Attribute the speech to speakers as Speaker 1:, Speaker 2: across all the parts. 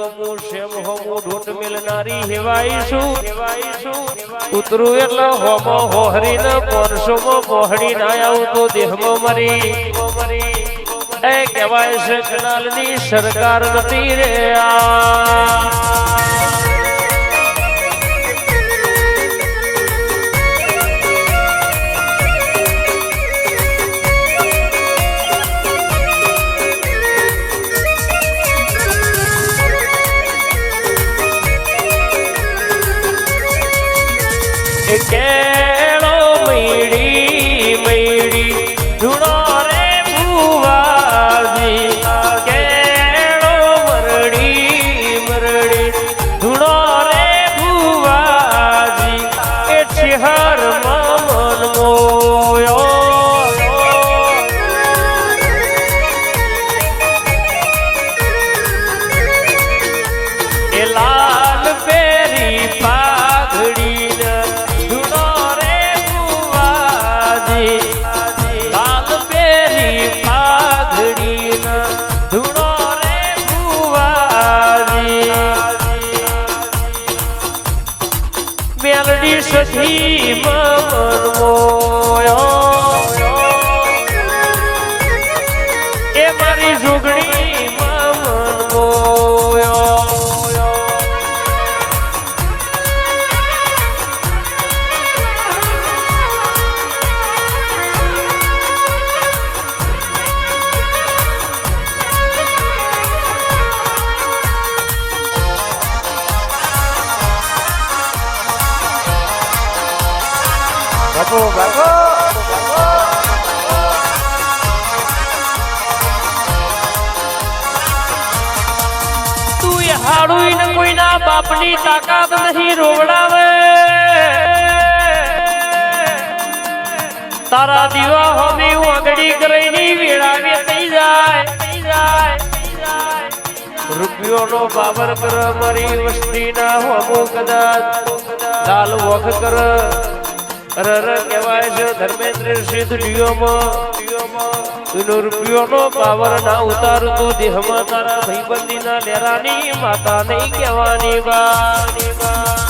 Speaker 1: તો હું શેમ હોમું ઢોટ મિલનારી હેવાઈશું ઉતરું એટલે હોમો હોહરીને 500 માં પહોળી ના આવું તો દેહમાં મરી એ કહેવાય છે કનાલની સરકાર નથી રે કેળો મૈડી મૈડી ધૂણો રે ભુવાજી કેળો મરડી મરડી ધૂણો રે ભુવાજી એ શિહર મન મોયો એ લાલ પેરી પાઘડી મેલડી સખી મન મોયો એ મારી જોગણી મન મોયો બાપો તું એ હાડું ને કોઈના બાપની તાકાત નહીં રોવડાવે તારા દીવા હોમી વાગડી કરીને વેળાવે થઈ જાય રૂપિયોનો બાબર કર મારી વસ્તીના હોમો કદાચ દાલ વખ કર અરર કહેવાય છે ધર્મેન્દ્ર સિદ્ધ ડીઓમાં રૂપિયોનો પાવર ના ઉતાર તું દેહમાં તારા ભાઈબંધીના લેરાની માતા નહીં કહેવાની બા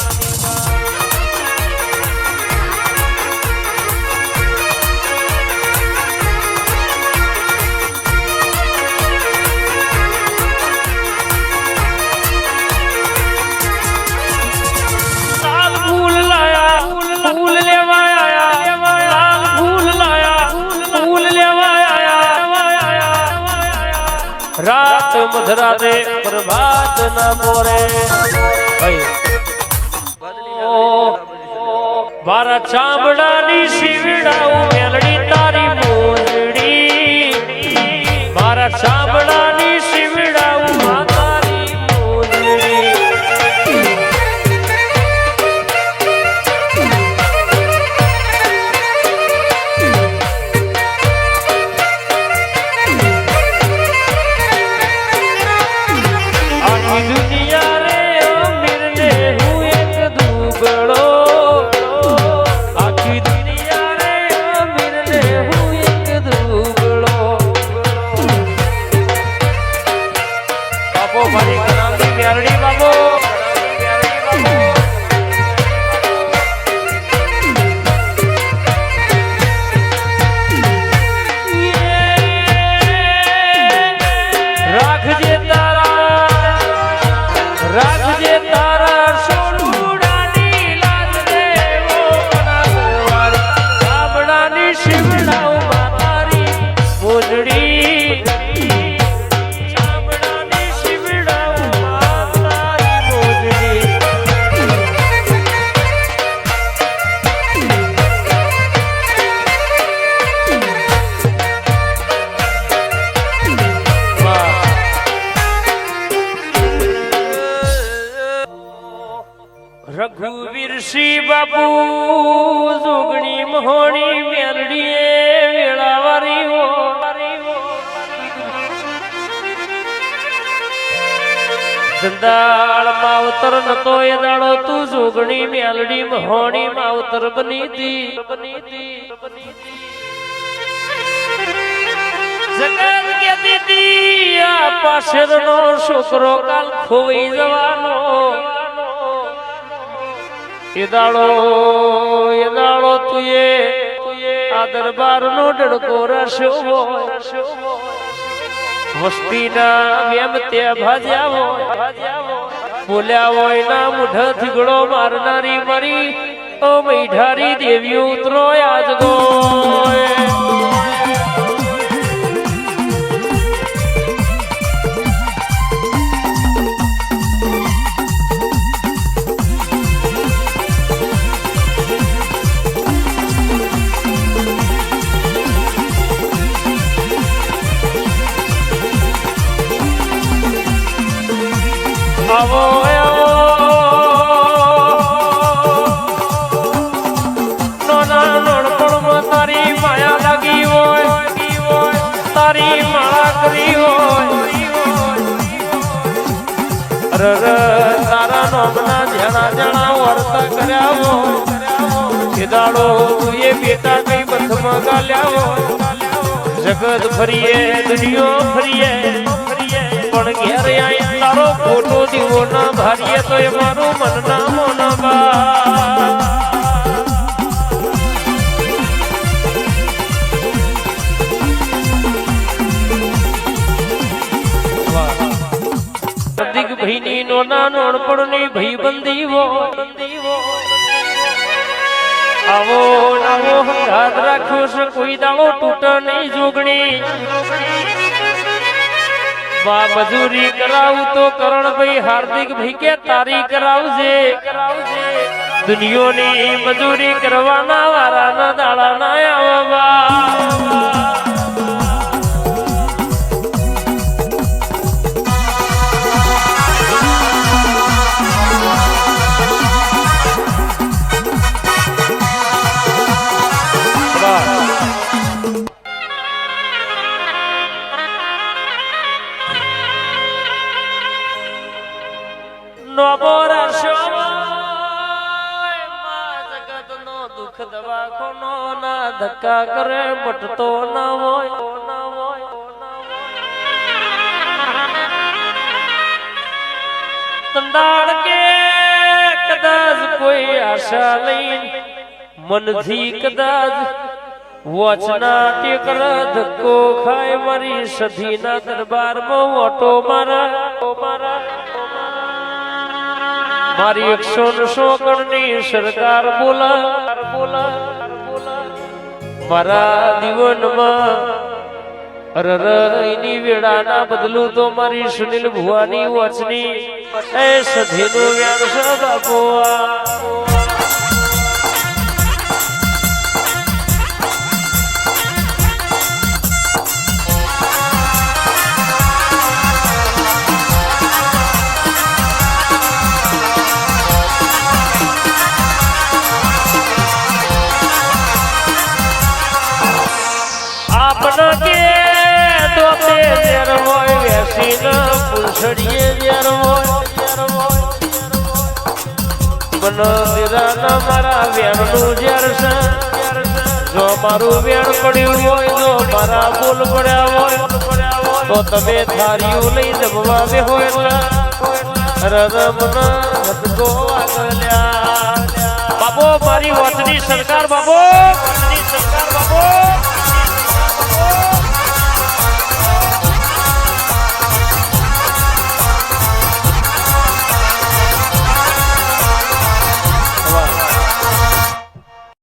Speaker 1: રાત મધરાતે પ્રભાત ના મોરે મારા ચામડાની શિવડાવું મેલડી તારી મોજડી મારા ચામડાની શિવડાવું માતાની મોજડી દુનિયા રે અમીર ને હું એક દુબળો આખી દુનિયા રે અમીર ને હું એક દુબળો બાપો મારી કનાલની મેરડી બાપો રાખજે રાખજે તારા સોનુડાની લાજ દેવો કનાલવાળી ચામડાની શિવડાવ માતારી મોજડી ચામડાની શિવડાવ માતારી મોજડી રઘુવીર સિંહ બાપુ જોગણી મહોણી મેલડીએ વેળાવારી હો દંદાળ માવતર નતો એ દાડો તું જોગણી મેલડી મહોણી માવતર બની તી જગત કે દીદી આ પાછળનો છોકરો કાલ ખોઈ જવાનો એ દાડો તુએ આ દરબારનો ડડકો રસ્યો વસ્તીના વેમ તે ભાજ્યા હોય બોલ્યા હોય ના મુઢ થીગડો મારનારી મરી ઓ મૈઢારી દેવી ઉતરો આજ ગો આવો નોના નોણપણમાં તારી માયા લાગી હોય તારી માળા કરી હોય તારા નોમના જણા જણા વર્તા કર્યા હોય એ દાડો એ બેટા કઈ બથમાં ગાલ્યા હોય જગત ફરીએ દુનિયો ફરીએ પણ ઘેર આઈ તારો ફોટો દીવો ના ભારીએ તો એ મારું મન ના મોના બા ભાઈની નોના નોણપણની ભાઈબંધી આવો નાવો યાદ રાખ્યો છે કોઈ દાડો તૂટ નહીં જોગણી બા મજૂરી કરાવું તો કરણભાઈ હાર્દિક ભાઈ કે તારી કરાવજે દુનિયાની મજૂરી કરવાના વારાના દાડા ના આવવા ધક્કા કરે મટતો ના હોય તંદાળ કે કદાચ કોઈ આશા લઈ મનથી કદાચ વચના ટેકર ધક્કો ખાય મારી સધીના દરબારમાં ઓટો મારા મારી 100 કણની સરકાર બોલા મારા જીવનમાં અરરની વેળાના બદલું તો મારી સુનિલ ભુવાની વચની એ સધીનો વ્યાસ બાપુઆ મારા વેણનું ઝેર છે જો મારું વેણ પડ્યું હોય જો મારા બોલ પડ્યા હોય તો તમે થારીઓ લઈ જમવા બે હોય બાપો મારી વચની સરકાર બાપો